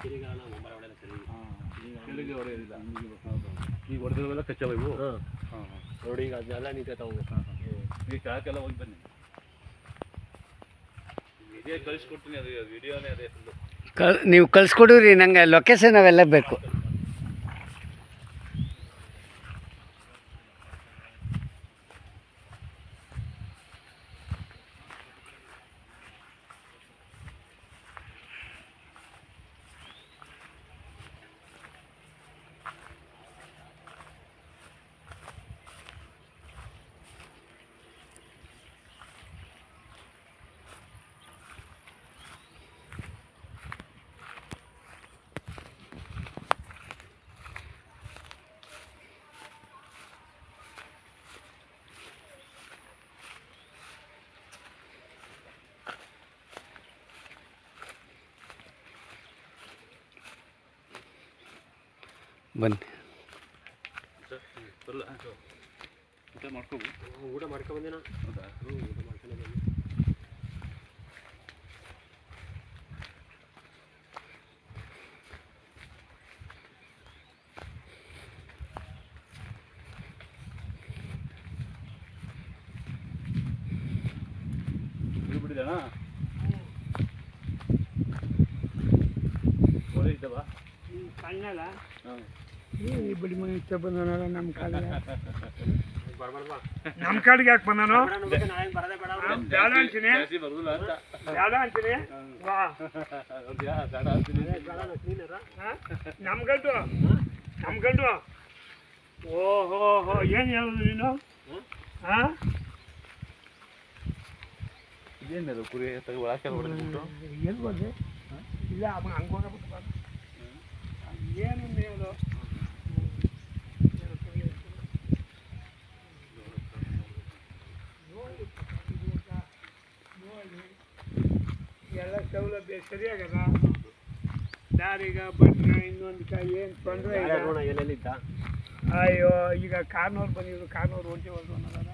ಕೆಳಗೆ ಹೊಡೆಯೋದಿಲ್ಲ. ಈಗ ಹೊಡೆದಿರೋವೆಲ್ಲ ಕಚ್ಚವ ಇವು. ನೋಡಿ ಈಗ ಅದನ್ನೆಲ್ಲ ನಿಂತೈತಾವು. ಈಗ ಕಾಕೆಲ್ಲ ಹೋಗಿ ಬನ್ನಿ. ವಿಡಿಯೋ ಕಳಿಸ್ಕೊಡ್ತೀನಿ, ಅದು ವಿಡಿಯೋನೇ ಅದೇ ಫುಲ್ಲು. ನೀವು ಕಳಿಸ್ಕೊಡಿರಿ, ನಂಗೆ ಲೊಕೇಶನ್ ಅವೆಲ್ಲ ಬೇಕು. ಬನ್ನಿ ಊಟ ಮಾಡ್ಕೊಬೋದು. ಊಟ ಮಾಡ್ಕೊಂಬಂದಿನ. ಹೌದಾ? ಊಟ ಮಾಡ್ಕೊಂಡು ಬಂದು ಬಿಟ್ಟಿದ್ದಾನ ಒಳ್ಳೆ ಇದ್ದವಾ? ಕಣ್ಣಲ್ಲ ಹಾಂ, ಈ ಬಡಿ ಮನೆ ಇಷ್ಟ ಬಂದವನಲ್ಲ ನಮ್ಮ ಕಾಲಿಗೆ. ಬರ್ಬಾರ್ದು. ನಮ್ಮ ಕಾಡಿಗೆ ಯಾಕೆ ಬಂದಾನು? ನಾವೇನು ಬರೋದೇ ಬೇಡ. ಬೇಡ ಅಂತೀನಿ, ಜಾಸ್ತಿ ಬರೋದಿಲ್ಲ ಅಂತ. ಬೇಡ ಅಂತೀನಿ. ವಾ ಹೌದ್ಯಾ? ಬೇಡ ಅಂತೀನಿ. ನಮ್ಮ ಗಂಡು, ನಮ್ಮ ಗಂಡು. ಓಹೋ ಹೋ, ಏನು ಹೇಳೋದು ನೀನು? ಹಾಂ, ಇದೇನದು ಕುರಿ ತಗೋ ಒಳಕ್ಕೆ ಹೊಡೆದ್ಬಿಟ್ಟು ಎಲ್ಲಿ ಬಂದೆ? ಇಲ್ಲ ಅಮ್ಮ ಹಂಗೆ ಹೋಗಬಿಟ್ಟು ಬಂದು ಏನು ಹೇಳೋದು? ಎಲ್ಲ ಸೌಲಭ್ಯ ಸರಿಯಾಗದ. ದಾರಿಗ ಬಣ್ಣ ಇನ್ನೊಂದು ಏನು ತೊಂದರೆ ಇಲ್ಲ. ಎಲ್ಲೆಲ್ಲಿದ್ದ? ಅಯ್ಯೋ, ಈಗ ಕಾರ್ನವ್ರು ಬಂದಿದ್ರು, ಕಾರ್ನವ್ರು ಹೊಂಟಿ ಹೋದ್ರು ಅನ್ನೋದಾರ.